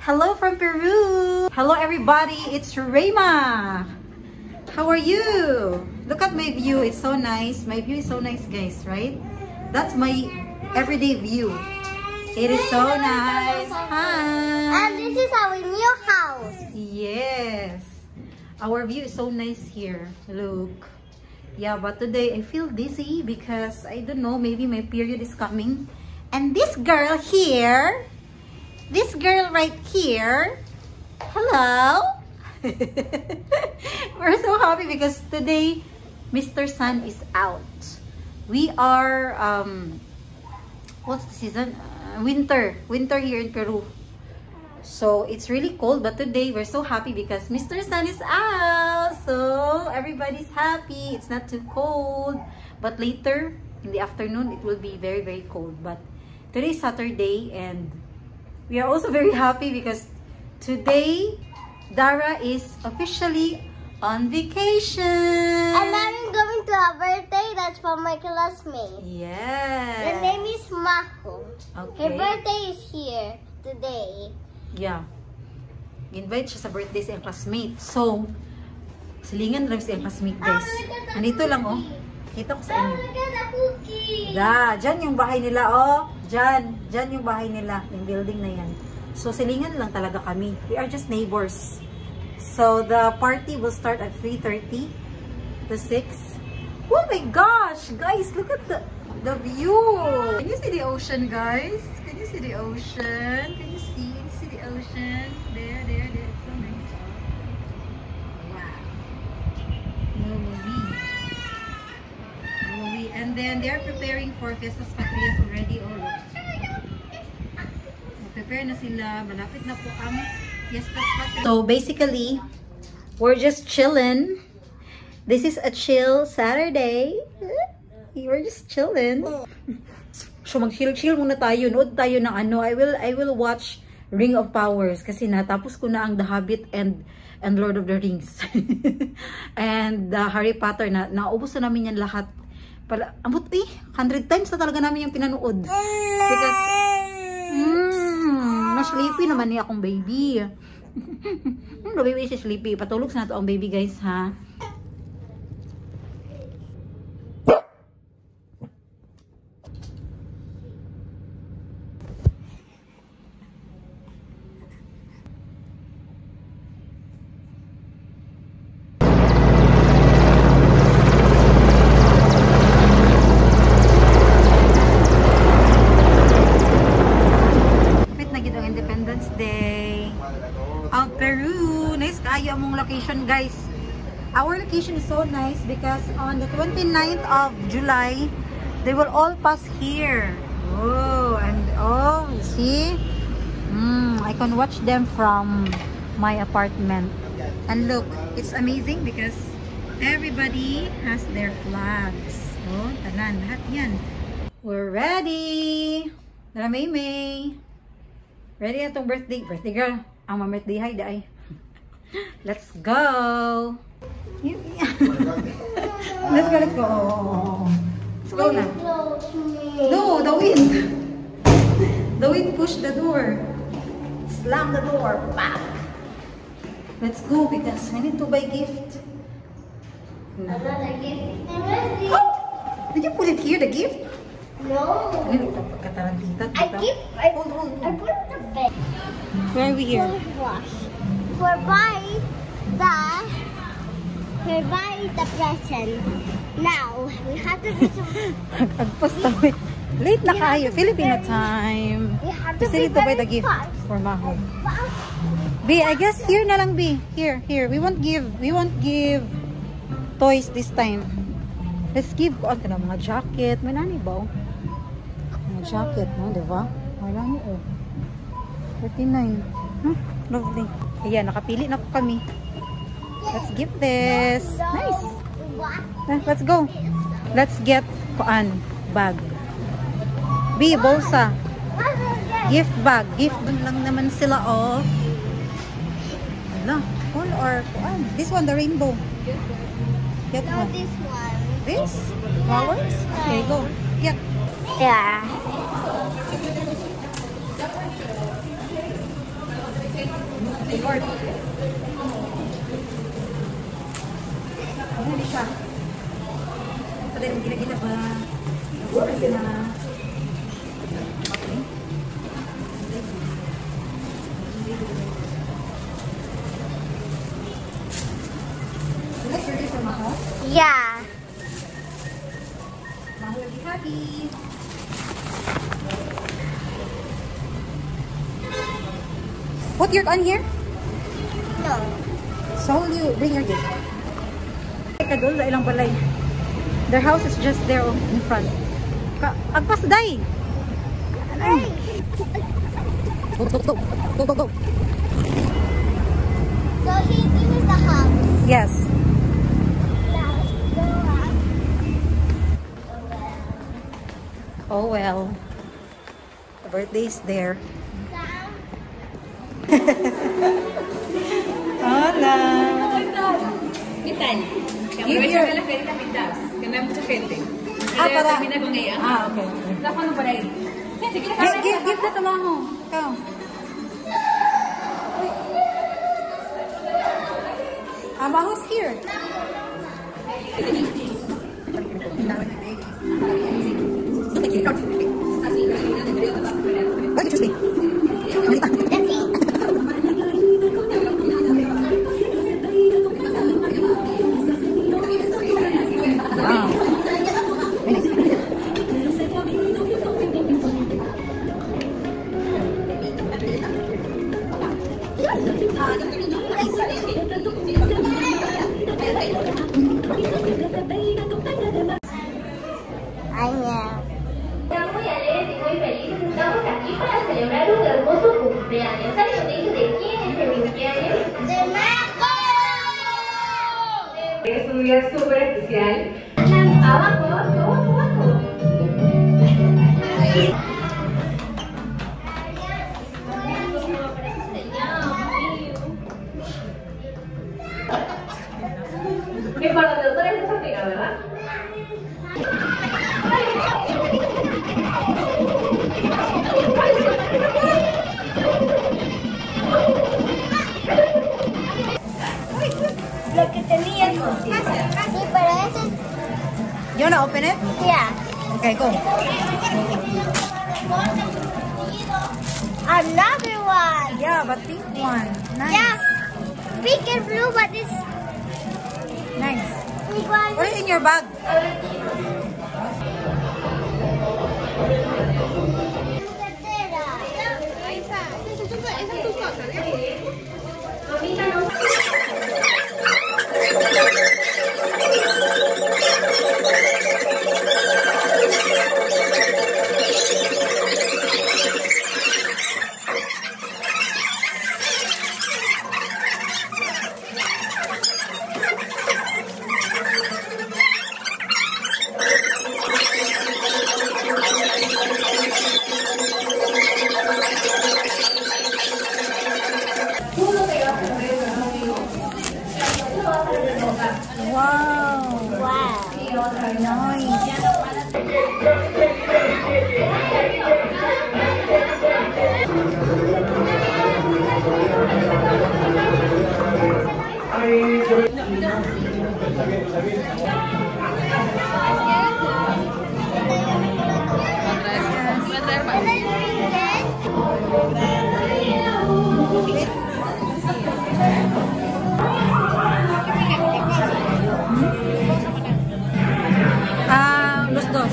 Hello from Peru. Hello everybody, it's Rayma. How are you? Look at my view, it's so nice. My view is so nice, guys, right? That's my everyday view. It is so nice. Hi. And this is our new house. Yes. Our view is so nice here. Look. Yeah, but today I feel dizzy because I don't know, maybe my period is coming. And this girl here, this girl right here, hello. We're so happy because today Mr. Sun is out. We are what's the season? Winter here in Peru. So it's really cold, but today we're so happy because Mr. Sun is out. So everybody's happy. It's not too cold, but later in the afternoon it will be very, very cold. But today is Saturday and we are also very happy because today Dara is officially on vacation. And I'm going to a birthday that's for my classmate. Yes. Her name is Mako. Okay. Her birthday is here today. Yeah. Invite siya sa birthday sa iyang classmate. So, silingan lang sa iyang classmate, guys. Nandito lang, oh. Kita ko sa inyo. Look at the cookie. Dyan yung bahay nila, oh. Dyan yung bahay nila. Yung building na yan. So, silingan lang talaga kami. We are just neighbors. So, the party will start at 3:30 to 6. Oh my gosh! Guys, look at the view! Can you see the ocean, guys? Can you see the ocean? Can you see the ocean? There. It's so nice. Wow. Movie. And then, they are preparing for Fiestas Patrias already. Oh, look. Prepare na sila. Malapit na po ang Fiestas Patrias. So, basically, we're just chilling. This is a chill Saturday. We're just chilling. So, mag-chill muna tayo. Nood tayo ng ano. I will watch Ring of Powers kasi natapos ko na ang The Hobbit and Lord of the Rings. And Harry Potter na naubos na namin yan lahat. Para, 100 times na talaga namin yung pinanood. Because, na-sleepy naman niya akong baby. The baby is sleepy. Patulog sa nato ang baby, guys, ha? Independence Day of Peru. Nice kayo among location, guys. Our location is so nice because on the 29th of July they will all pass here. Oh, and oh, see, I can watch them from my apartment. And look, it's amazing because everybody has their flags. Oh, tanan lahat yan. We're ready. Dala May. Ready na itong birthday girl. Ang ma-birthday hi daay. Let's go. Let's go. Let's go na. No, the wind. The wind pushed the door. Slam the door. Back. Let's go because I need to buy gift. Another gift. Oh! Did you put it here, the gift? No. I put the bed. Where are we here? For buy the present. Now we have to be late na kayo. Filipino time. We have to buy the gift for Maho. B, I guess here na lang, B. Here. We won't give toys this time. Let's give mga jacket. May nani ba? Mga jacket, no? Diba? May nani, oh. 39. Lovely. Ayan, nakapili na po kami. Let's give this. Nice. Let's go. Let's get bag. B, bolsa. Gift bag. Gift lang naman sila, oh. Ala, all or this one, the rainbow. Get No, one. this one. This? Flowers? Okay, go. Yeah. Yeah. Record. Hindi siya. Pwede rin gila-gila ba? Kasi na... Yeah. Mom will be happy. Put your on here. No. So will you bring your gift? Kadol sa ilang balay. Their house is just there in front. Agpas day. Hey. Go, go, go. Go, go, go. So this is the house. Yes. Oh well. The birthday is there. Hola. Gitan. Give your... Para... okay. Give na tamaho. Ikaw. Maho's here. Estamos muy alegres y muy felices. Estamos aquí para celebrar un hermoso cumpleaños. ¿Alguien me dice de quién es el cumpleaños? ¡De Marco! Es un día súper especial. Abajo, abajo, abajo. Y para los doctores es amiga, ¿verdad? Lo que tenía. Sí, pero ese... You wanna open it? Yeah. Okay, go. Another one. Yeah, but pink one. Nice. Yeah. Pink and blue, but it's Nice. pink one. Put it in your bag. Wow. Wow. Nice. Los dos.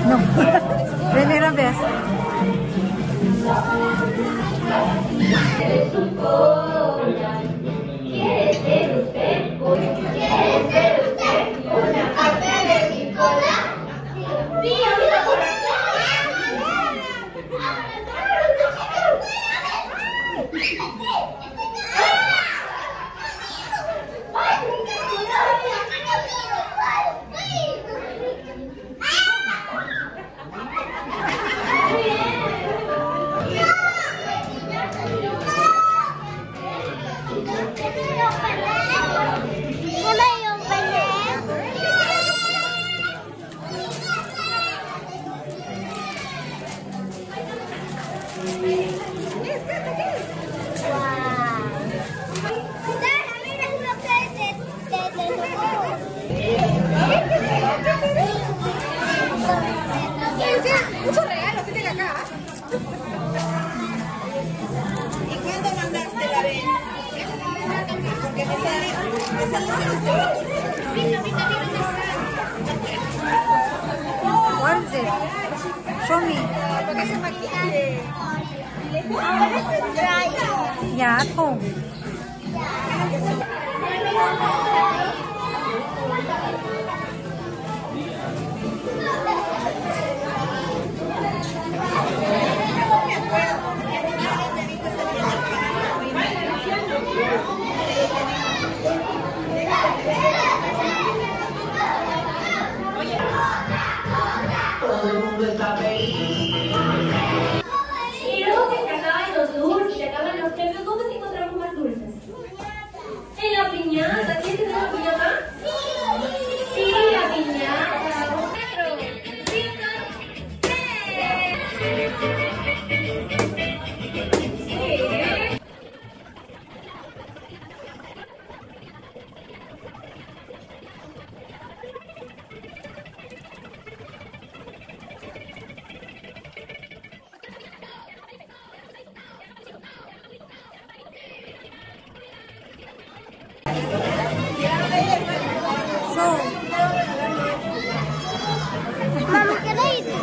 No. Primera vez. What is it? Show me. Yeah, at home. Y luego que se acaban los dulces, se acaban los premios, ¿dónde encontramos más dulces? En la piñata. ¿Quién tiene la piñata? Sí, la piñata. 4, 5, 6. Mom, can I eat one?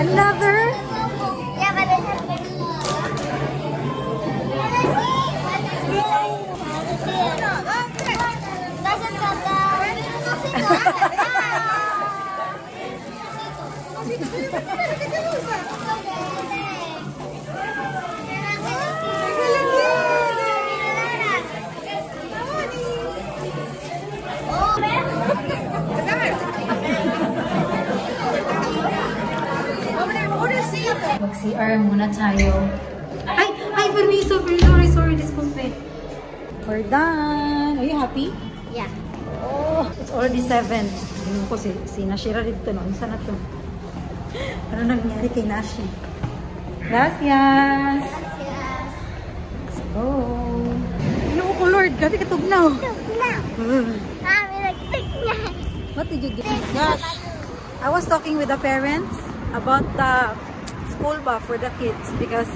Another? Yeah, but it has been. Mag-CR muna tayo. Ay, permiso. Sorry, disculpe. We're done. Are you happy? Yeah. Oh, it's already 7. Tingnan ko si Nashira dito noon. Saan na to? Ano nangyari kay Nashi? Gracias. Let's go. Ano ko, Lord? Grabe ka tugnaw. What did you do? Gosh. I was talking with the parents about the school ba for the kids because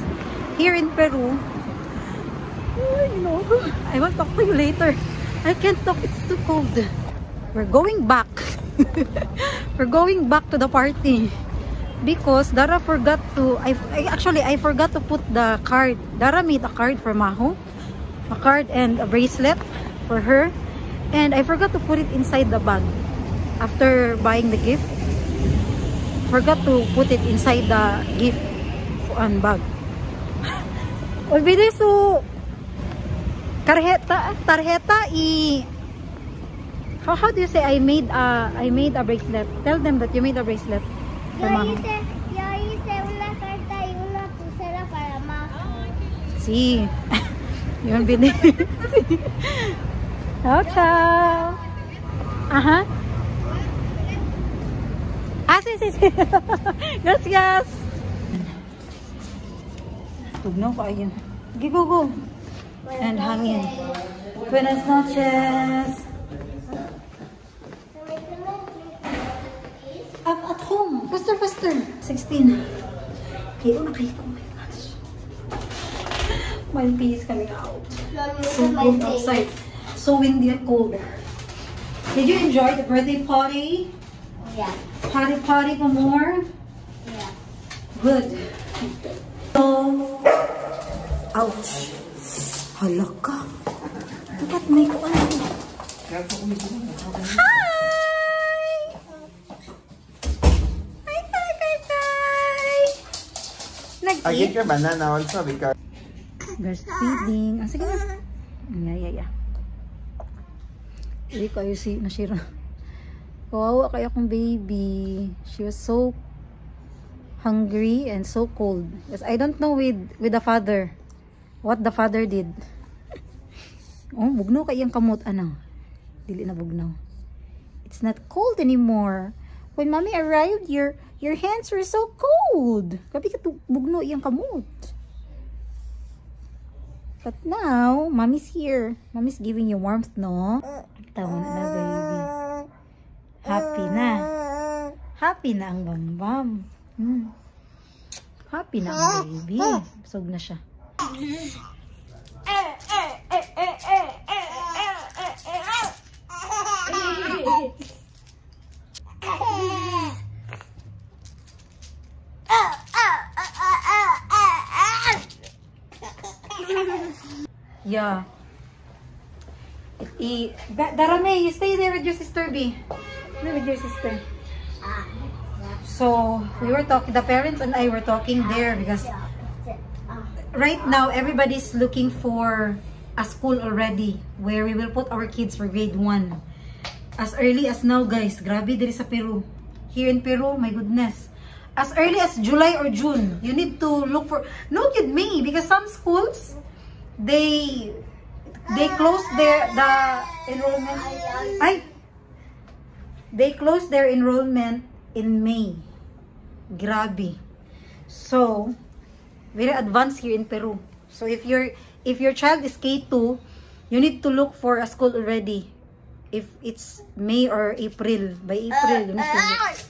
here in Peru, I will talk to you later. I can't talk, it's too cold. We're going back. We're going back to the party because Dara forgot to, I forgot to put the card. Dara made a card for Maho, a card and a bracelet for her, and I forgot to put it inside the bag after buying the gift. Forgot to put it inside the gift bag. Olvidé su tarjeta y how do you say I made a bracelet? Tell them that you made a bracelet for Maho. Yo hice una carta y una pulsera para Maho. Sí. Yun bini. Ciao. Aha. Sí. Gracias. Tugnaw pa ayun. Go. And hangin. Buenas noches. At home. Faster. 16. Okay, okay. Oh my gosh. My pee is coming out. So cold outside. So windy and cold. Did you enjoy the birthday party? Yeah. Party for more? Yeah. Good. Oh. Ouch. Halaka. Look at me. Hi! I get your banana also because breastfeeding. Sige na. Yeah. Hindi kayo si Nashira. Kawawa kaya akong baby. She was so hungry and so cold. Because I don't know with the father. What the father did. Oh, bugnaw kayang kamot. Ano? Dili na bugnaw. It's not cold anymore. When mommy arrived, your Your hands are so cold. Gabi ka bugno iyang kamot. But now, mommy's here. Mommy's giving you warmth, no? Tawa na, baby. Happy na. Happy na ang bambam. Happy na ang baby. Busog na siya. Yeah. Darame, you stay there with your sister, B. Stay with your sister. So, we were talking, the parents and I were talking there because right now, everybody's looking for a school already where we will put our kids for grade 1. As early as now, guys. Grabe, diri sa Peru. Here in Peru, my goodness. As early as July or June, you need to look for... Look at me, because some schools, they close the enrollment. They close their enrollment in May. Grabe. So, very advanced here in Peru. So if your child is K2, you need to look for a school already. If it's May or April, by April you need to look.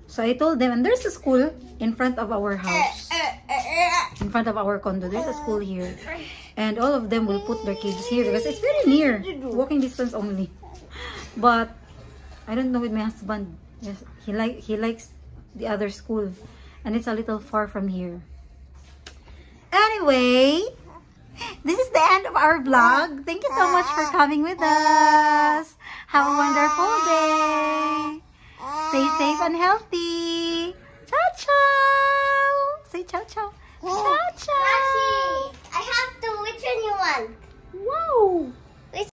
So I told them, and there's a school in front of our house, in front of our condo. There's a school here, and all of them will put their kids here because it's very near, walking distance only. But I don't know with my husband. Yes, he likes the other school, and it's a little far from here. Anyway, this is the end of our vlog. Thank you so much for coming with us. Have a wonderful day. Stay safe and healthy. Ciao, ciao. Say ciao, ciao. Ciao.